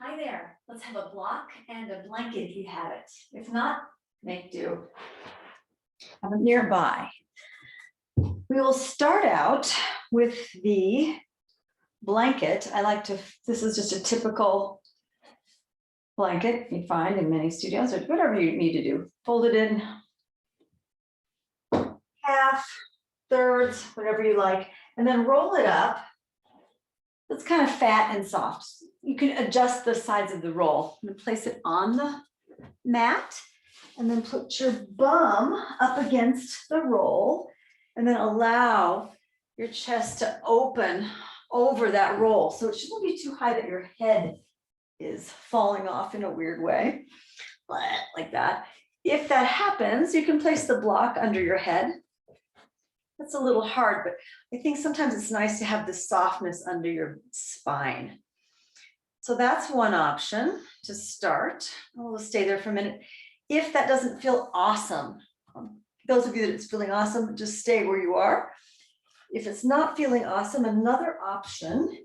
Hi there. Let's have a block and a blanket if you have it. If not, make do. Have it nearby. We will start out with the blanket. This is just a typical blanket you find in many studios or whatever you need to do. Fold it in half, thirds, whatever you like, and then roll it up. It's kind of fat and soft. You can adjust the sides of the roll and place it on the mat and then put your bum up against the roll and then allow your chest to open over that roll. So it shouldn't be too high that your head is falling off in a weird way, like that. If that happens, you can place the block under your head. That's a little hard, but I think sometimes it's nice to have the softness under your spine. So that's one option to start. We'll stay there for a minute. If that doesn't feel awesome, those of you that it's feeling awesome, just stay where you are. If it's not feeling awesome, another option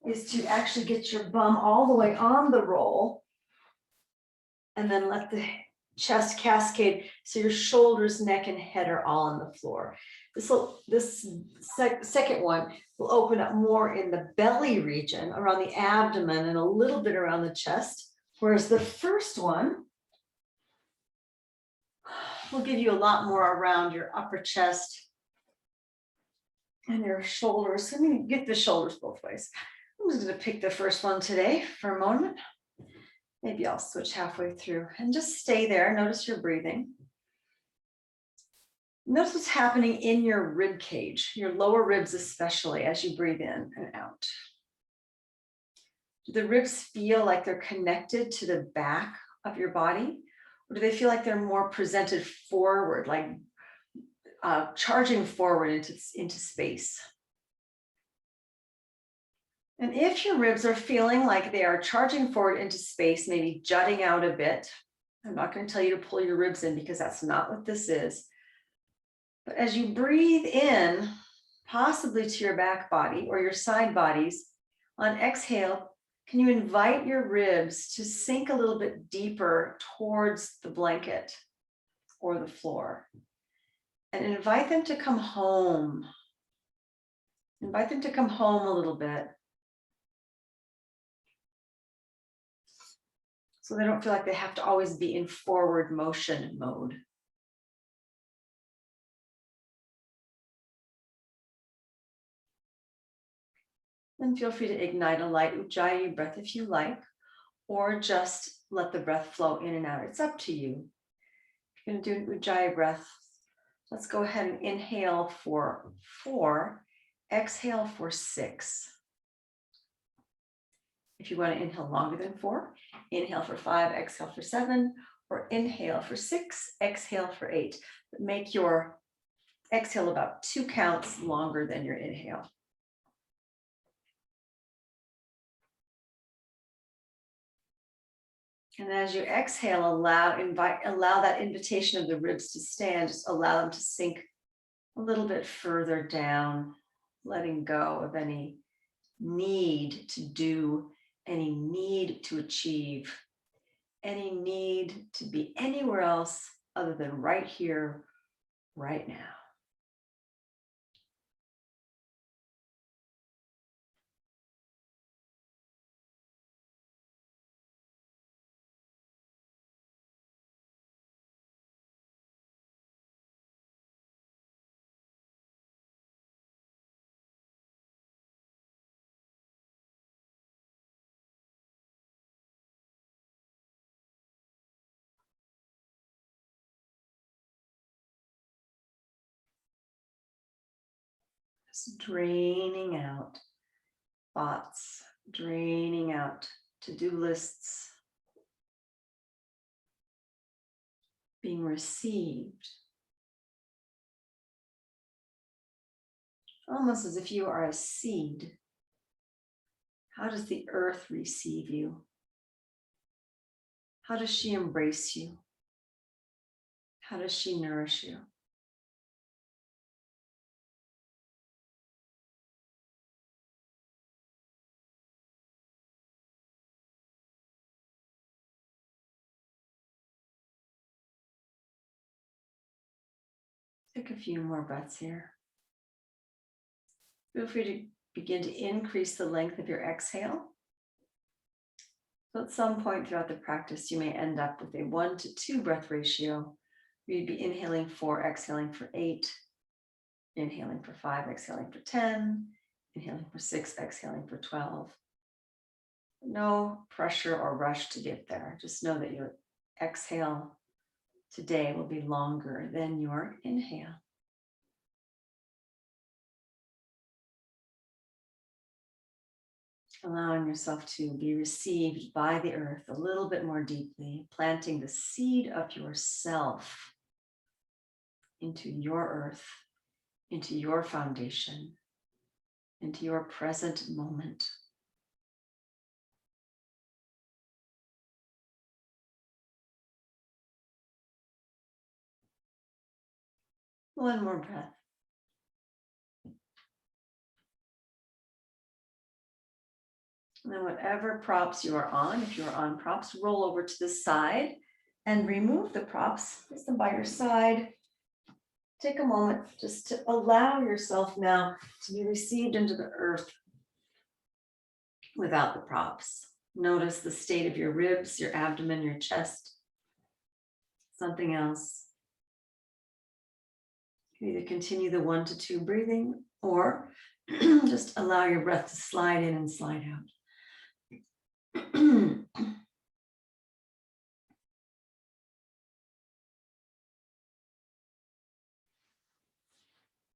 is to actually get your bum all the way on the roll and then let the chest cascade so your shoulders, neck, and head are all on the floor. This second one will open up more in the belly region, around the abdomen, and a little bit around the chest, whereas the first one will give you a lot more around your upper chest and your shoulders. I mean, get the shoulders both ways. I'm just going to pick the first one today for a moment. Maybe I'll switch halfway through and just stay there. Notice your breathing. Notice what's happening in your rib cage, your lower ribs especially, as you breathe in and out. Do the ribs feel like they're connected to the back of your body? Or do they feel like they're more presented forward, like charging forward into space? And if your ribs are feeling like they are charging forward into space, maybe jutting out a bit, I'm not going to tell you to pull your ribs in because that's not what this is. But as you breathe in, possibly to your back body or your side bodies, on exhale, can you invite your ribs to sink a little bit deeper towards the blanket or the floor? And invite them to come home. Invite them to come home a little bit. So they don't feel like they have to always be in forward motion mode. Then feel free to ignite a light Ujjayi breath if you like, or just let the breath flow in and out. It's up to you. If you're going to do an Ujjayi breath, let's go ahead and inhale for 4, exhale for 6. If you want to inhale longer than 4, inhale for 5, exhale for 7, or inhale for 6, exhale for 8. But make your exhale about 2 counts longer than your inhale. And as you exhale, allow that invitation of the ribs to stand, just allow them to sink a little bit further down, letting go of any need to do, any need to achieve, any need to be anywhere else other than right here, right now. Just draining out thoughts, draining out to-do lists, being received. Almost as if you are a seed. How does the earth receive you? How does she embrace you? How does she nourish you? Take a few more breaths here. Feel free to begin to increase the length of your exhale. So at some point throughout the practice, you may end up with a 1 to 2 breath ratio. You'd be inhaling 4, exhaling for 8, inhaling for 5, exhaling for 10, inhaling for 6, exhaling for 12. No pressure or rush to get there. Just know that your exhale today will be longer than your inhale. Allowing yourself to be received by the earth a little bit more deeply, planting the seed of yourself into your earth, into your foundation, into your present moment. One more breath. And then whatever props you are on, if you're on props, roll over to the side and remove the props. Place them by your side. Take a moment just to allow yourself now to be received into the earth without the props. Notice the state of your ribs, your abdomen, your chest. Something else. You can either continue the 1 to 2 breathing or just allow your breath to slide in and slide out.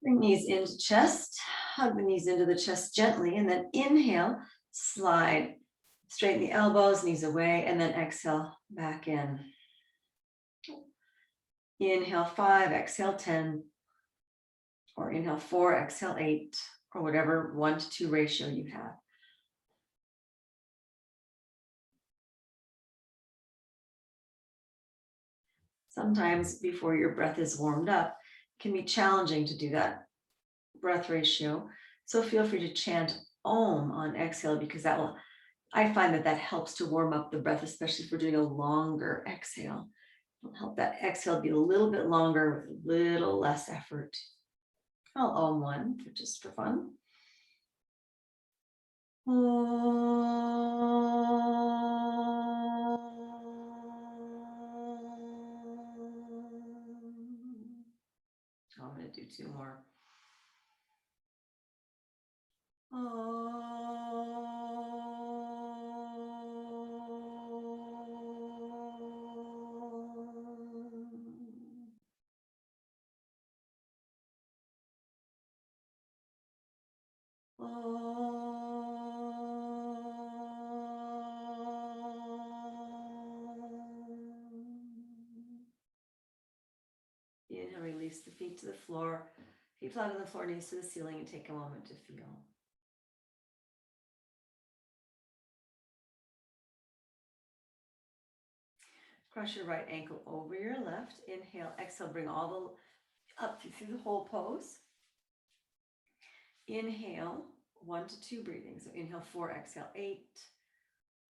Bring knees into chest, hug the knees into the chest gently, and then inhale, slide, straighten the elbows, knees away, and then exhale back in. Inhale 5, exhale 10, or inhale 4, exhale 8, or whatever 1 to 2 ratio you have. Sometimes before your breath is warmed up, it can be challenging to do that breath ratio. So feel free to chant Om on exhale, because I find that helps to warm up the breath, especially if we're doing a longer exhale. It'll help that exhale be a little bit longer with a little less effort. I'll Om one just for fun. I'm going to do 2 more. Inhale, release the feet to the floor. Feet flat on the floor, knees to the ceiling, and take a moment to feel. Cross your right ankle over your left. Inhale, exhale, bring all the up through the whole pose. Inhale, 1 to 2 breathing. So inhale 4, exhale 8,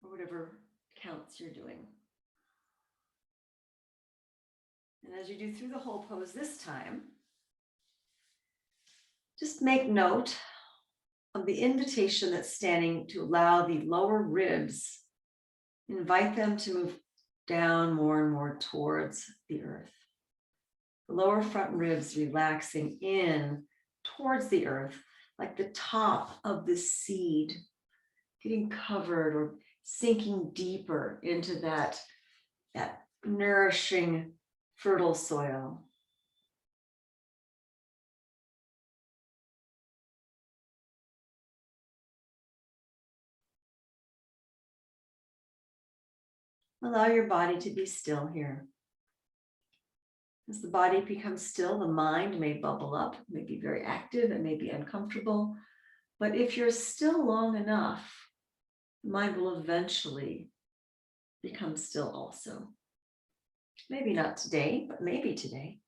or whatever counts you're doing. And as you do through the whole pose this time, just make note of the invitation that's standing to allow the lower ribs, invite them to move down more and more towards the earth. The lower front ribs relaxing in towards the earth, like the top of the seed, getting covered or sinking deeper into that nourishing, fertile soil. Allow your body to be still here. As the body becomes still, the mind may bubble up, it may be very active, it may be uncomfortable. But if you're still long enough, the mind will eventually become still also. Maybe not today, but maybe today.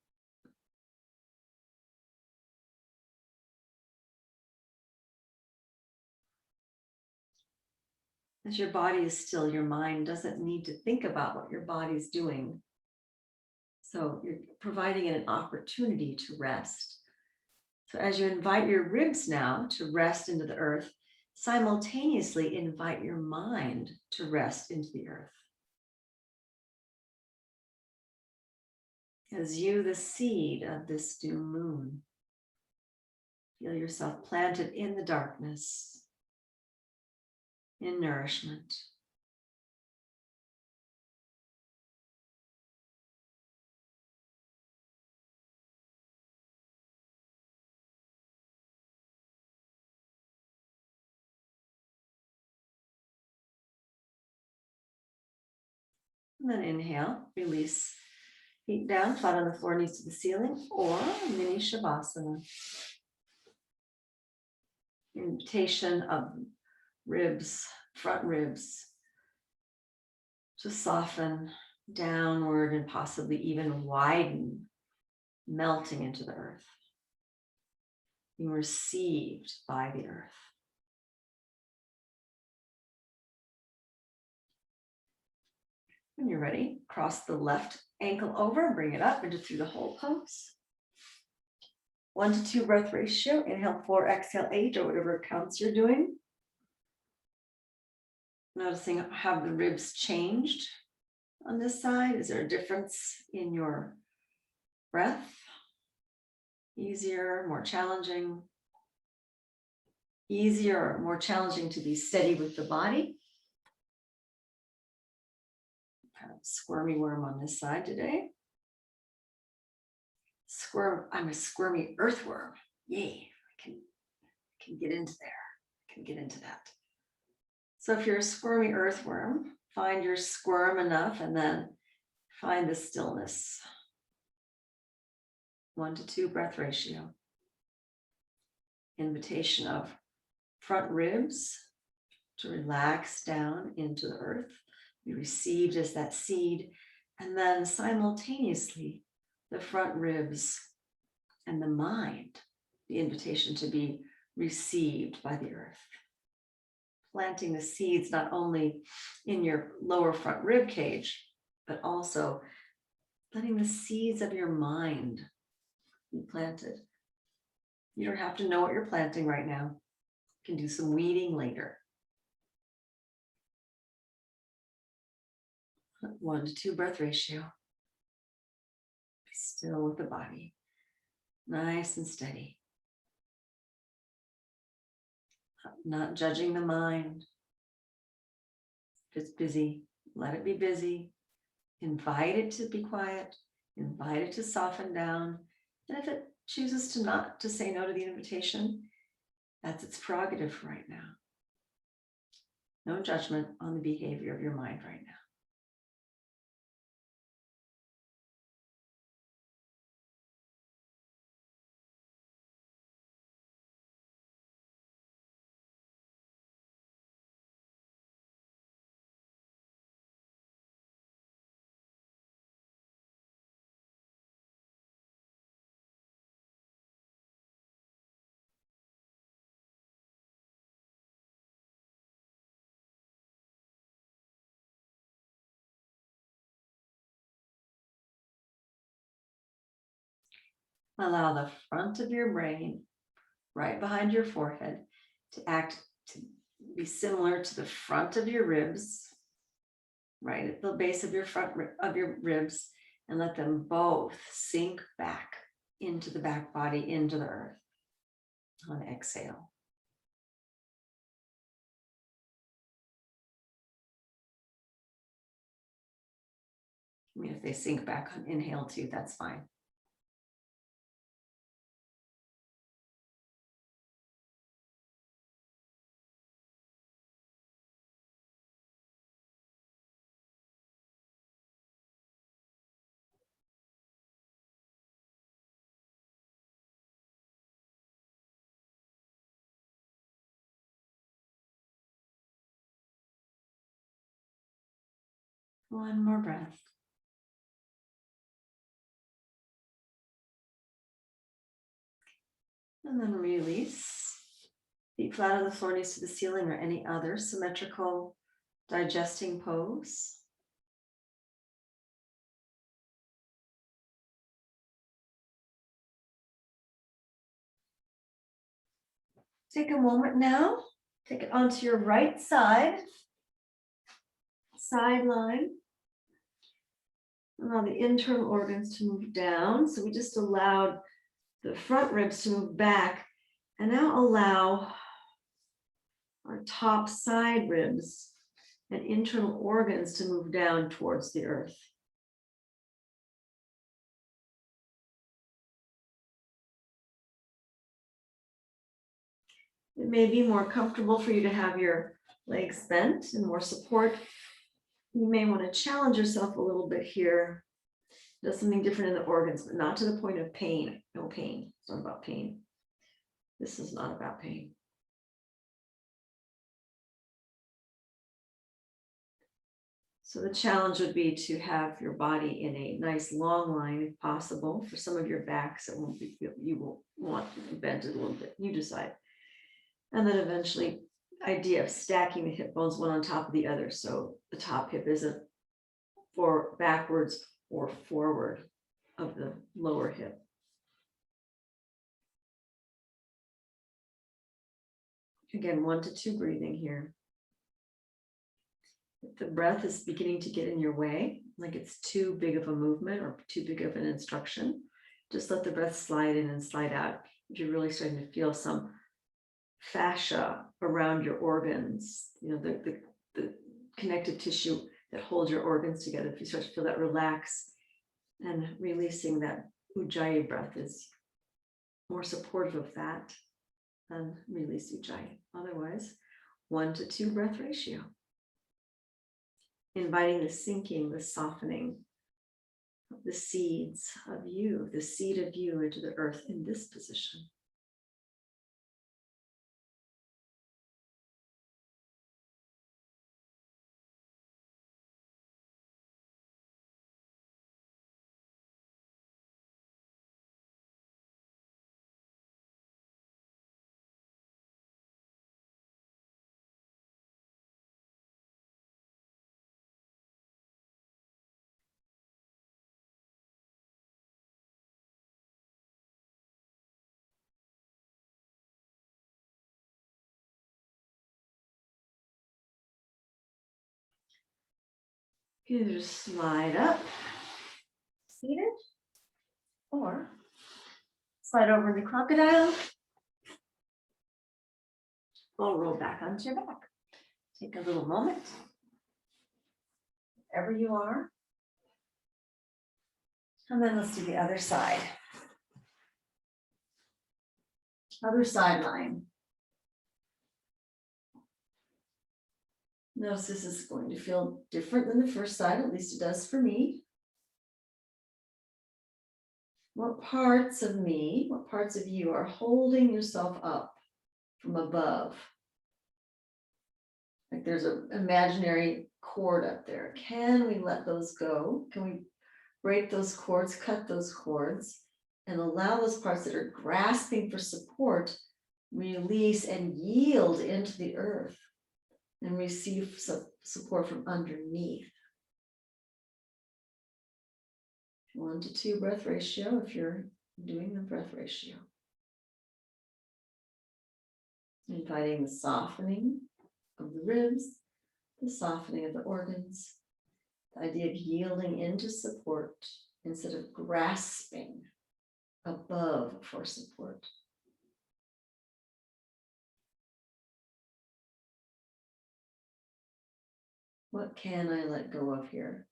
As your body is still, your mind doesn't need to think about what your body's doing. So you're providing an opportunity to rest. So as you invite your ribs now to rest into the earth, simultaneously invite your mind to rest into the earth. As you, the seed of this new moon, feel yourself planted in the darkness, in nourishment. And then inhale, release. Feet down, flat on the floor, knees to the ceiling, or mini shavasana. Invitation of ribs, front ribs, to soften downward and possibly even widen, melting into the earth, being received by the earth. When you're ready, cross the left ankle over, bring it up into through the whole pose. 1 to 2 breath ratio. Inhale 4, exhale 8, or whatever counts you're doing. Noticing have the ribs changed on this side. Is there a difference in your breath? Easier, more challenging? Easier or more challenging to be steady with the body? Kind of squirmy worm on this side today. I'm a squirmy earthworm. Yay, I can get into there. I can get into that. So if you're a squirmy earthworm, find your squirm enough and then find the stillness. 1 to 2 breath ratio. Invitation of front ribs to relax down into the earth, be received as that seed, and then simultaneously the front ribs and the mind, the invitation to be received by the earth. Planting the seeds not only in your lower front rib cage, but also letting the seeds of your mind be planted. You don't have to know what you're planting right now. You can do some weeding later. 1 to 2 breath ratio. Be still with the body. Nice and steady. Not judging the mind. If it's busy, let it be busy. Invite it to be quiet. Invite it to soften down. And if it chooses to say no to the invitation, that's its prerogative for right now. No judgment on the behavior of your mind right now. Allow the front of your brain, right behind your forehead, to be similar to the front of your ribs, right at the base of your ribs, and let them both sink back into the back body, into the earth on exhale. I mean, if they sink back on inhale too, that's fine. One more breath. And then release. Feet flat on the floor, knees to the ceiling, or any other symmetrical digesting pose. Take a moment now, take it onto your right side, sideline. Allow the internal organs to move down. So we just allowed the front ribs to move back, and now allow our top side ribs and internal organs to move down towards the earth. It may be more comfortable for you to have your legs bent and more support. You may want to challenge yourself a little bit here. Do something different in the organs, but not to the point of pain. No pain. It's not about pain. This is not about pain. So the challenge would be to have your body in a nice long line, if possible. For some of your backs, it won't be, you will want to bend it a little bit. You decide. And then eventually, idea of stacking the hip bones one on top of the other. So the top hip isn't for backwards or forward of the lower hip. Again, 1 to 2 breathing here. If the breath is beginning to get in your way, like it's too big of a movement or too big of an instruction, just let the breath slide in and slide out. If you're really starting to feel some fascia around your organs, you know, the connective tissue that holds your organs together, if you start to feel that relax and releasing that ujjayi breath is more supportive of that, then release ujjayi. Otherwise, 1 to 2 breath ratio. Inviting the sinking, the softening of the seeds of you, the seed of you into the earth in this position. Either slide up, seated, or slide over into crocodile, or roll back onto your back. Take a little moment, wherever you are. And then let's do the other side. Other sideline. Notice this is going to feel different than the first side, at least it does for me. What parts of me, what parts of you are holding yourself up from above? Like there's an imaginary cord up there. Can we let those go? Can we break those cords, cut those cords, and allow those parts that are grasping for support, release and yield into the earth and receive support from underneath? 1 to 2 breath ratio if you're doing the breath ratio. Inviting the softening of the ribs, the softening of the organs, the idea of yielding into support instead of grasping above for support. What can I let go of here?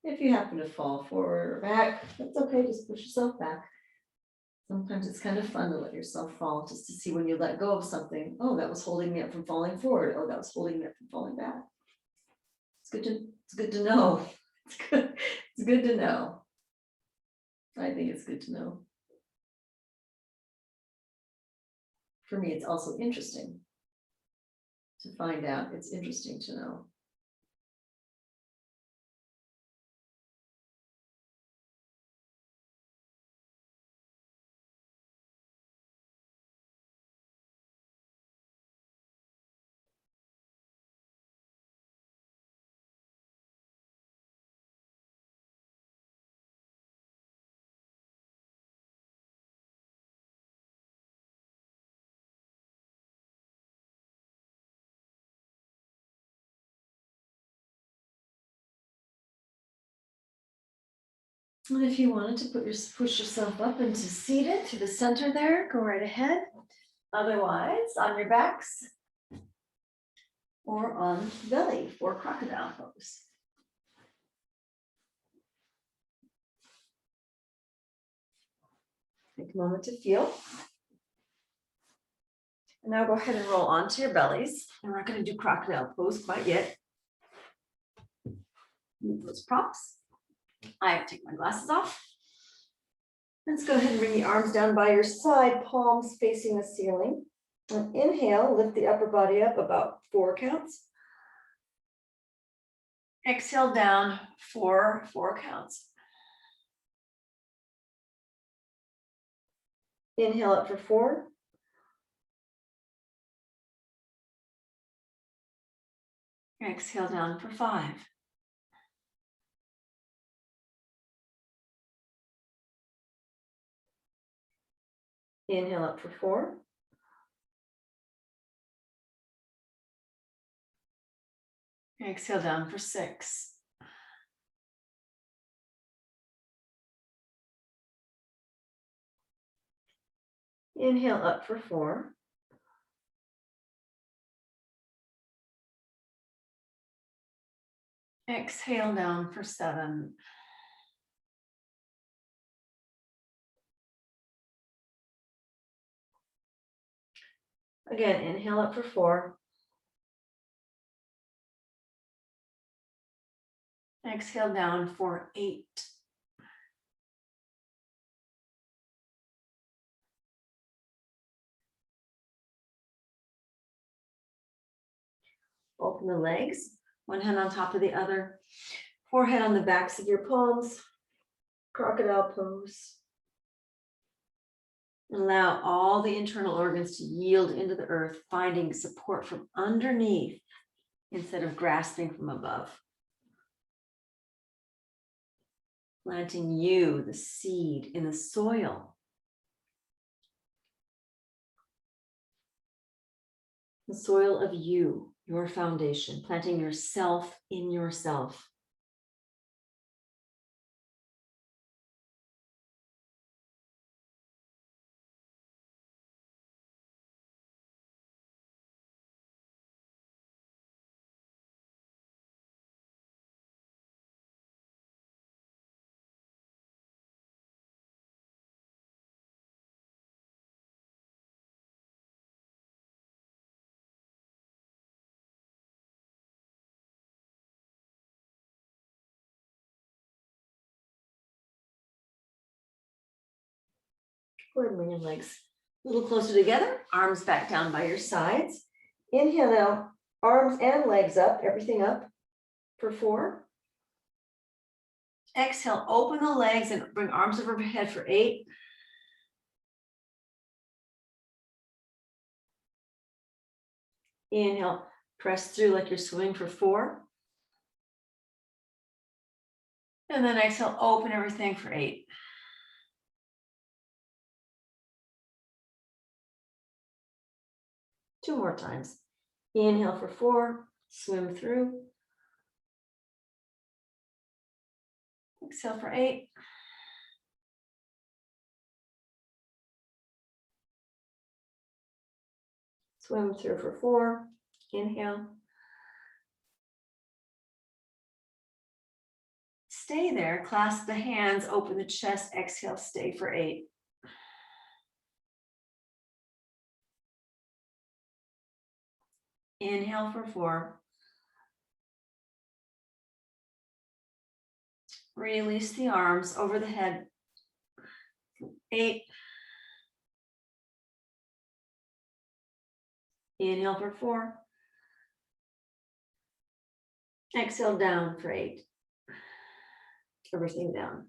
If you happen to fall forward or back, that's okay, just push yourself back. Sometimes it's kind of fun to let yourself fall, just to see when you let go of something. Oh, that was holding me up from falling forward. Oh, that was holding me up from falling back. It's good to know. It's good to know. I think it's good to know. For me, it's also interesting to find out. It's interesting to know. And if you wanted to push yourself up into seated to the center there, go right ahead. Otherwise, on your backs or on belly for crocodile pose. Take a moment to feel. And now go ahead and roll onto your bellies. And we're not going to do crocodile pose quite yet. Move those props. I have to take my glasses off. Let's go ahead and bring the arms down by your side, palms facing the ceiling. And inhale, lift the upper body up about 4 counts. Exhale down for 4 counts. Inhale up for 4. Exhale down for 5. Inhale up for 4. Exhale down for 6. Inhale up for 4. Exhale down for 7. Again, inhale up for 4. Exhale down for 8. Open the legs, one hand on top of the other, forehead on the backs of your palms, crocodile pose. Allow all the internal organs to yield into the earth, finding support from underneath instead of grasping from above. Planting you, the seed, in the soil. The soil of you, your foundation, planting yourself in yourself. Go ahead and bring your legs a little closer together, arms back down by your sides. Inhale now, arms and legs up, everything up for 4. Exhale, open the legs and bring arms overhead for 8. Inhale, press through like you're swimming for 4. And then exhale, open everything for 8. Two more times. Inhale for 4, swim through. Exhale for 8. Swim through for 4. Inhale. Stay there, clasp the hands, open the chest, exhale, stay for 8. Inhale for 4. Release the arms over the head. 8. Inhale for 4. Exhale down for 8. Everything down.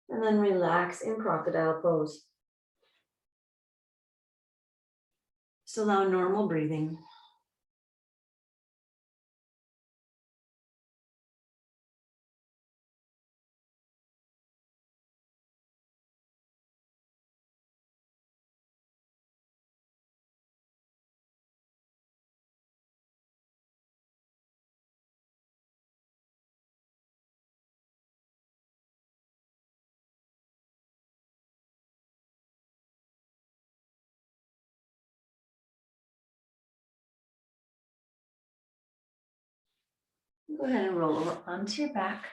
And then relax in crocodile pose. Just allow normal breathing. Go ahead and roll over onto your back.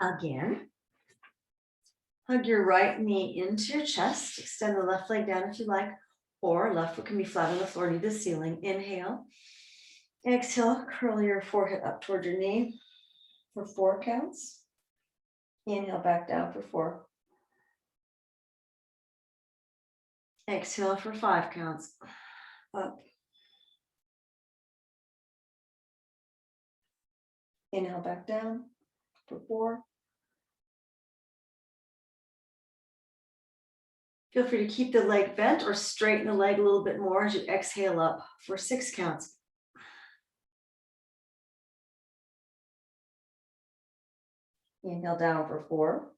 Again. Hug your right knee into your chest. Extend the left leg down if you like, or left foot can be flat on the floor, knee to the ceiling. Inhale. Exhale, curl your forehead up toward your knee for 4 counts. Inhale back down for 4. Exhale for 5 counts. Up. Inhale back down for 4. Feel free to keep the leg bent or straighten the leg a little bit more as you exhale up for 6 counts. Inhale down for 4.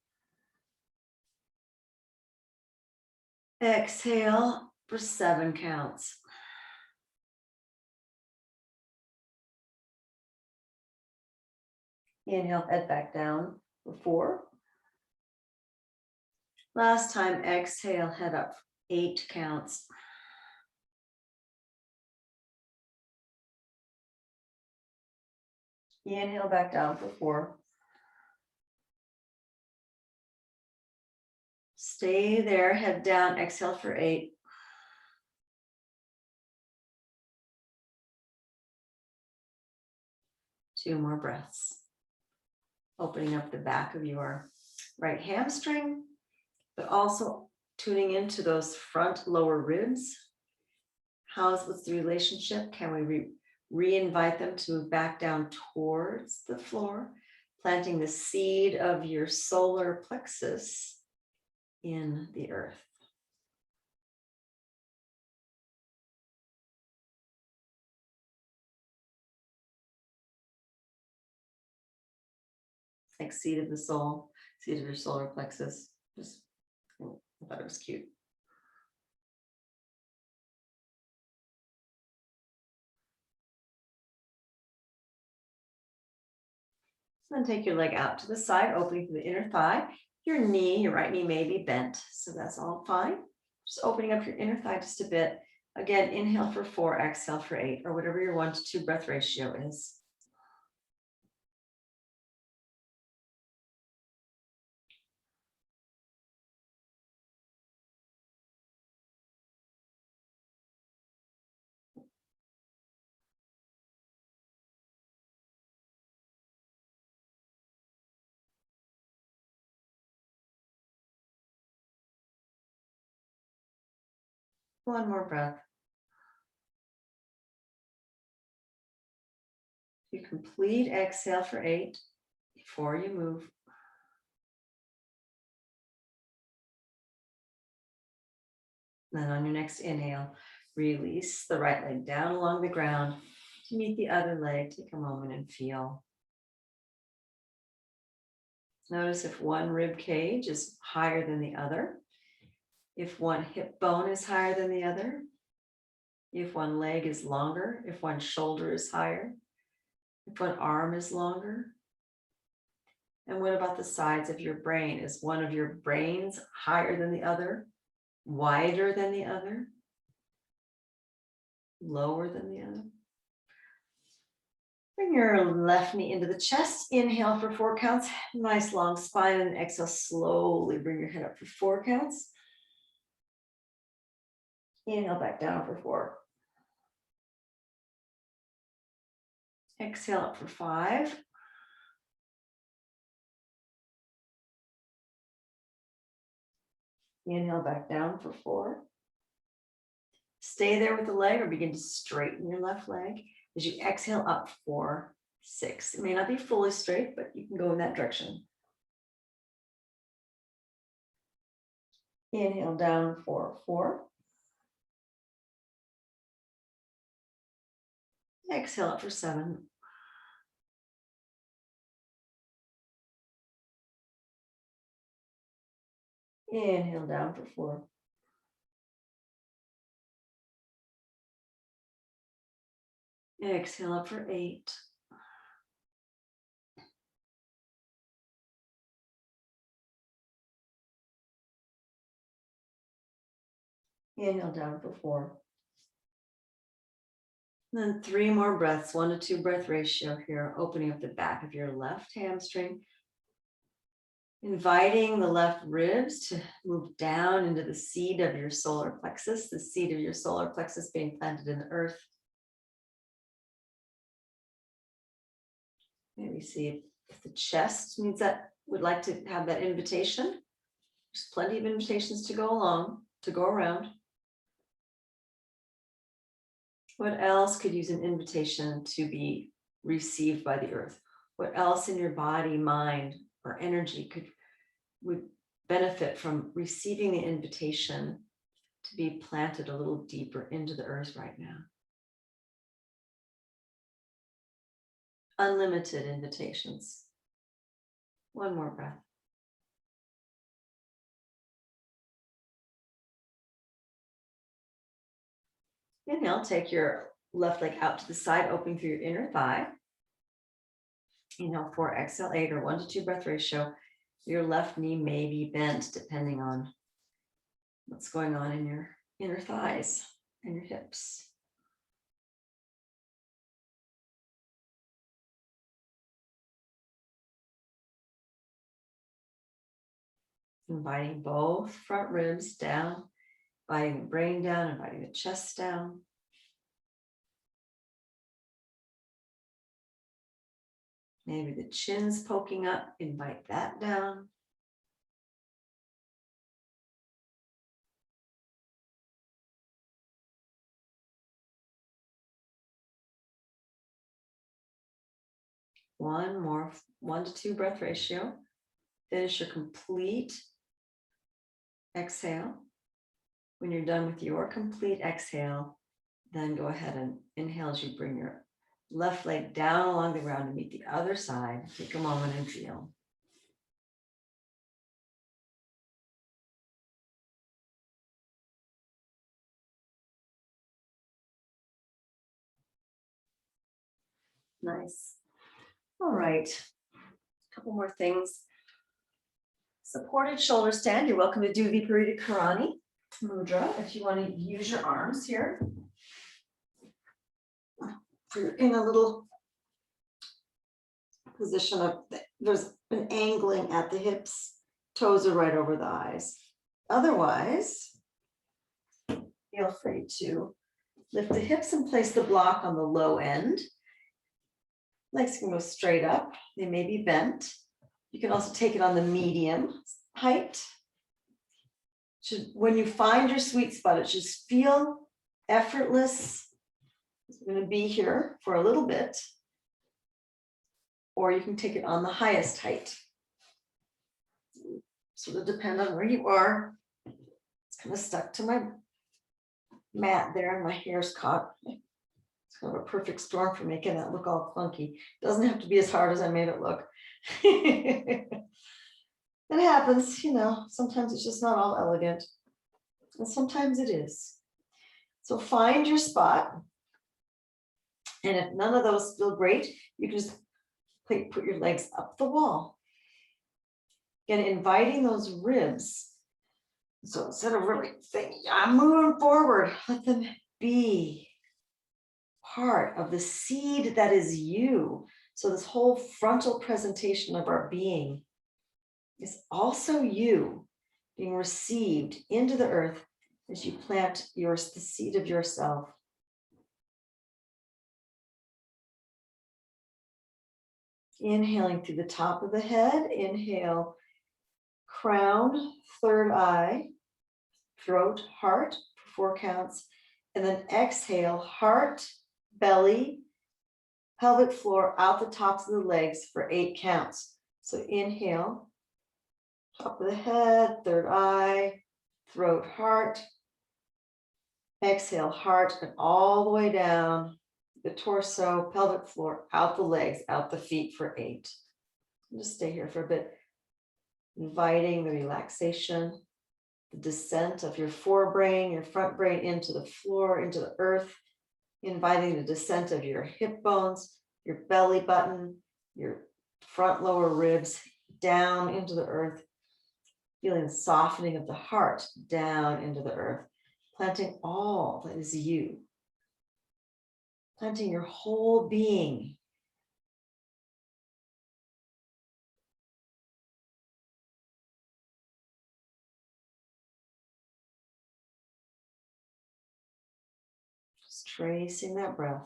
Exhale for 7 counts. Inhale, head back down for 4. Last time, exhale, head up, 8 counts. Inhale back down for 4. Stay there, head down, exhale for 8. Two more breaths. Opening up the back of your right hamstring, but also tuning into those front lower ribs. What's the relationship? Can we re-invite them to move back down towards the floor, planting the seed of your solar plexus in the earth. Like seed of the soul, seed of your solar plexus. I thought it was cute. Then take your leg out to the side, opening from the inner thigh. Your right knee may be bent, so that's all fine. Just opening up your inner thigh just a bit. Again, inhale for 4, exhale for 8, or whatever your 1 to 2 breath ratio is. One more breath. You complete exhale for 8 before you move. Then on your next inhale, release the right leg down along the ground to meet the other leg. Take a moment and feel. Notice if one rib cage is higher than the other, if one hip bone is higher than the other, if one leg is longer, if one shoulder is higher, if one arm is longer. And what about the sides of your brain? Is one of your brains higher than the other, wider than the other, lower than the other? Bring your left knee into the chest. Inhale for 4 counts. Nice long spine, and exhale, slowly bring your head up for 4 counts. Inhale back down for 4. Exhale up for 5. Inhale back down for 4. Stay there with the leg or begin to straighten your left leg as you exhale up for 6. It may not be fully straight, but you can go in that direction. Inhale down for 4. Exhale up for 7. Inhale down for 4. Exhale up for 8. Inhale down for 4. And then 3 more breaths, 1 to 2 breath ratio here, opening up the back of your left hamstring. Inviting the left ribs to move down into the seed of your solar plexus, the seed of your solar plexus being planted in the earth. Maybe see if the chest needs that, would like to have that invitation. There's plenty of invitations to go around. What else could use an invitation to be received by the earth? What else in your body, mind, or energy would benefit from receiving the invitation to be planted a little deeper into the earth right now? Unlimited invitations. 1 more breath. Inhale, take your left leg out to the side, opening through your inner thigh. Inhale 4, exhale 8, or 1 to 2 breath ratio. Your left knee may be bent depending on what's going on in your inner thighs and your hips. Inviting both front ribs down, inviting the brain down, inviting the chest down. Maybe the chin's poking up, invite that down. One more, 1 to 2 breath ratio. Finish your complete exhale. When you're done with your complete exhale, then go ahead and inhale as you bring your left leg down along the ground to meet the other side. Take a moment and feel. Nice. All right. A couple more things. Supported shoulder stand. You're welcome to do viparita karanani mudra if you want to use your arms here. If you're in a little position of, there's an angling at the hips, toes are right over the eyes. Otherwise, feel free to lift the hips and place the block on the low end. Legs can go straight up. They may be bent. You can also take it on the medium height. When you find your sweet spot, it should feel effortless. It's going to be here for a little bit. Or you can take it on the highest height. Sort of depend on where you are. It's kind of stuck to my mat there and my hair's caught. It's kind of a perfect storm for making that look all clunky. It doesn't have to be as hard as I made it look. It happens, you know, sometimes it's just not all elegant. And sometimes it is. So find your spot. And if none of those feel great, you can just put your legs up the wall. Again, inviting those ribs. So instead of really thinking, I'm moving forward, let them be part of the seed that is you. So this whole frontal presentation of our being is also you being received into the earth as you plant the seed of yourself. Inhaling through the top of the head, inhale, crown, third eye, throat, heart for 4 counts, and then exhale, heart, belly, pelvic floor, out the tops of the legs for 8 counts. So inhale, top of the head, third eye, throat, heart. Exhale, heart, and all the way down the torso, pelvic floor, out the legs, out the feet for 8. Just stay here for a bit, inviting the relaxation, the descent of your forebrain, your front brain into the floor, into the earth, inviting the descent of your hip bones, your belly button, your front lower ribs down into the earth, feeling the softening of the heart down into the earth, planting all that is you. Planting your whole being. Just tracing that breath.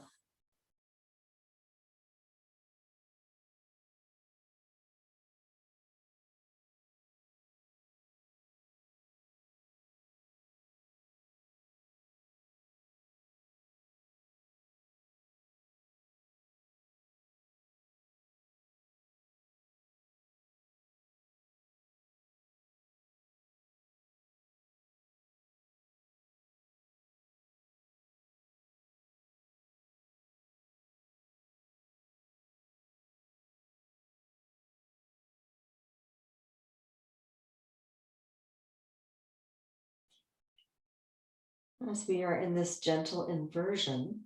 As we are in this gentle inversion,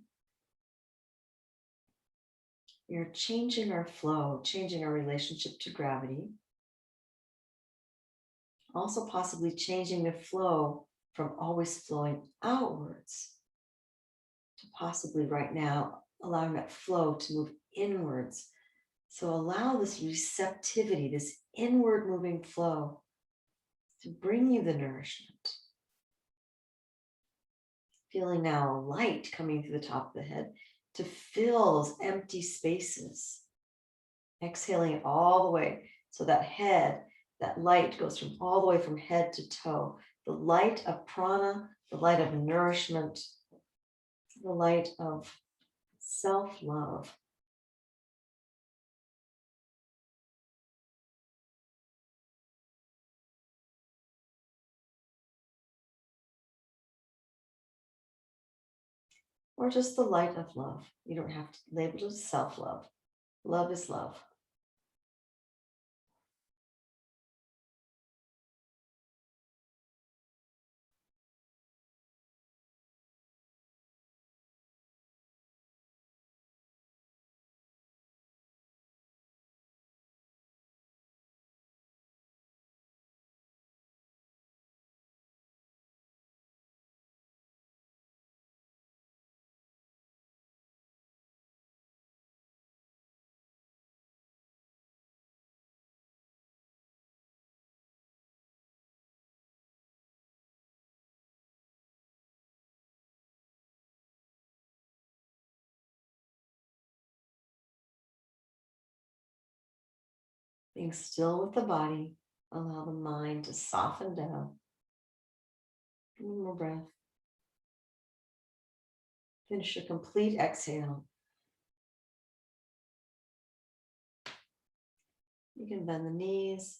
we are changing our flow, changing our relationship to gravity. Also possibly changing the flow from always flowing outwards to possibly right now allowing that flow to move inwards. So allow this receptivity, this inward moving flow to bring you the nourishment. Feeling now light coming through the top of the head to fill those empty spaces. Exhaling it all the way. So that head, that light goes from all the way from head to toe. The light of prana, the light of nourishment, the light of self-love. Or just the light of love. You don't have to label it as self-love. Love is love. Being still with the body, allow the mind to soften down. One more breath. Finish a complete exhale. You can bend the knees,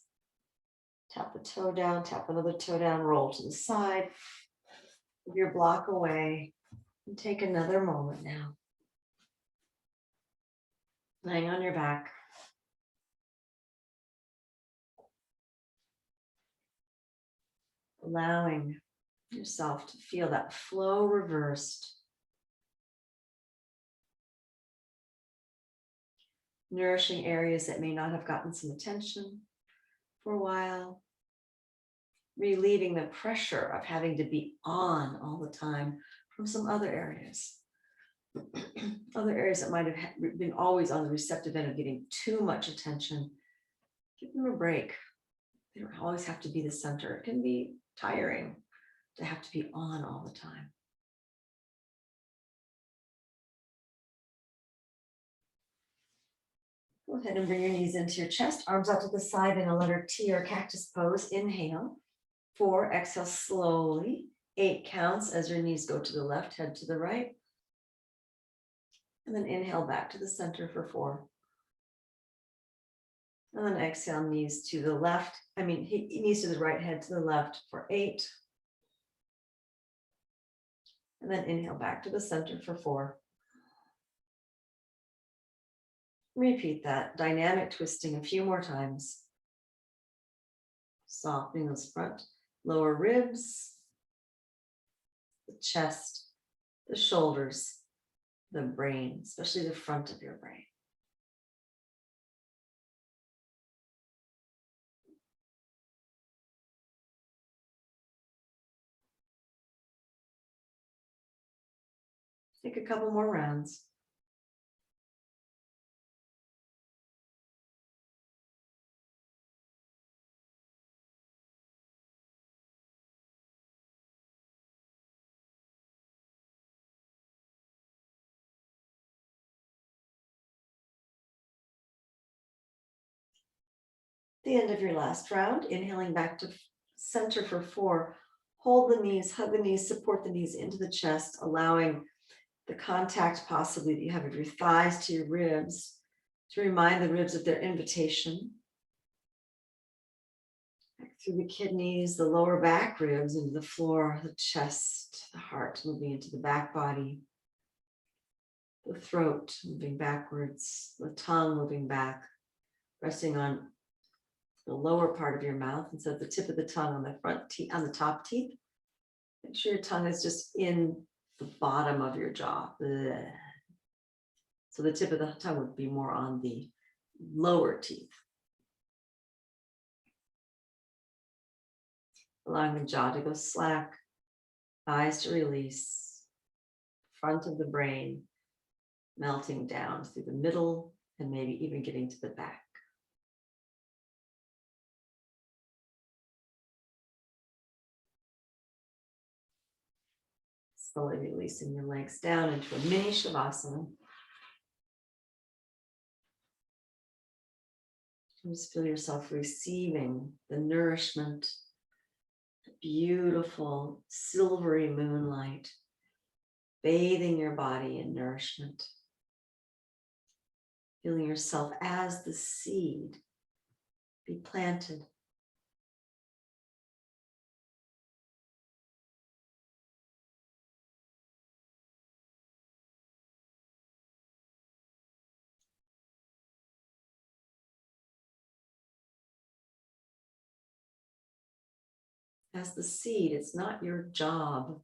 tap the toe down, tap another toe down, roll to the side. Move your block away and take another moment now. Lying on your back. Allowing yourself to feel that flow reversed. Nourishing areas that may not have gotten some attention for a while. Relieving the pressure of having to be on all the time from some other areas. Other areas that might have been always on the receptive end of getting too much attention. Give them a break. They don't always have to be the center. It can be tiring to have to be on all the time. Go ahead and bring your knees into your chest, arms out to the side in a letter T or cactus pose. Inhale. 4, exhale slowly. 8 counts as your knees go to the left, head to the right. And then inhale back to the center for 4. And then exhale, knees to the left. Knees to the right, head to the left for 8. And then inhale back to the center for 4. Repeat that dynamic twisting a few more times. Softening those front, lower ribs, the chest, the shoulders, the brain, especially the front of your brain. Take a couple more rounds. The end of your last round, inhaling back to center for 4. Hold the knees, hug the knees, support the knees into the chest, allowing the contact possibly that you have of your thighs to your ribs to remind the ribs of their invitation. Back through the kidneys, the lower back ribs into the floor, the chest, the heart moving into the back body, the throat moving backwards, the tongue moving back, resting on the lower part of your mouth instead of the tip of the tongue on the front teeth, on the top teeth. Make sure your tongue is just in the bottom of your jaw. Blech. So the tip of the tongue would be more on the lower teeth. Allowing the jaw to go slack, eyes to release, front of the brain melting down through the middle and maybe even getting to the back. Slowly releasing your legs down into a mini shavasana. Just feel yourself receiving the nourishment, the beautiful silvery moonlight, bathing your body in nourishment. Feeling yourself as the seed be planted. As the seed, it's not your job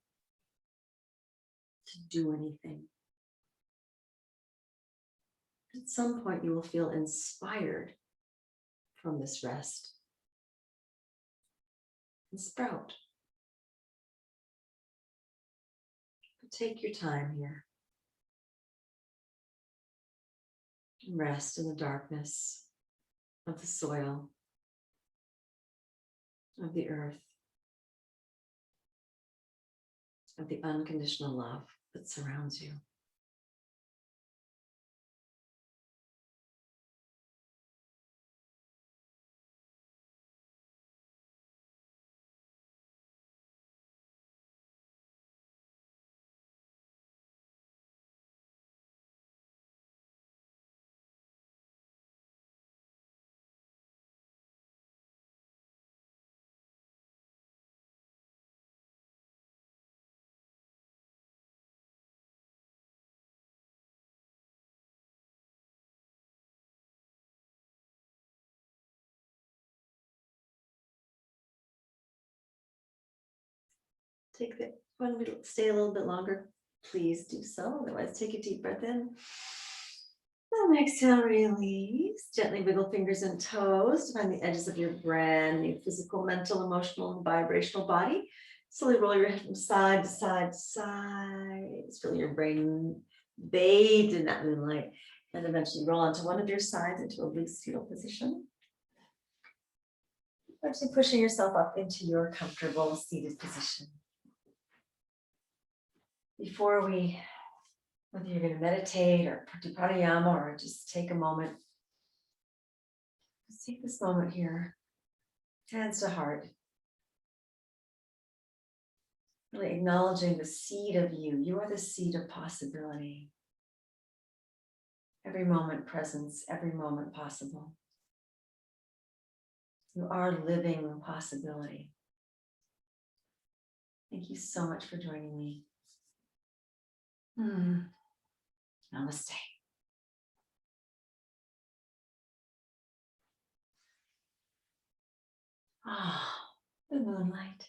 to do anything. At some point, you will feel inspired from this rest and sprout. But take your time here and rest in the darkness of the soil, of the earth, of the unconditional love that surrounds you. Take the one minute, stay a little bit longer. Please do so. Otherwise, take a deep breath in. And exhale, release. Gently wiggle fingers and toes to find the edges of your brand new physical, mental, emotional, and vibrational body. Slowly roll your head from side to side to side. Feel your brain bathed in that moonlight. And eventually roll onto one of your sides into a loose fetal position. Actually pushing yourself up into your comfortable seated position. Before whether you're going to meditate or do pranayama or just take a moment, just take this moment here, hands to heart, really acknowledging the seed of you. You are the seed of possibility. Every moment presence, every moment possible. You are living possibility. Thank you so much for joining me. Namaste. Ah, the moonlight.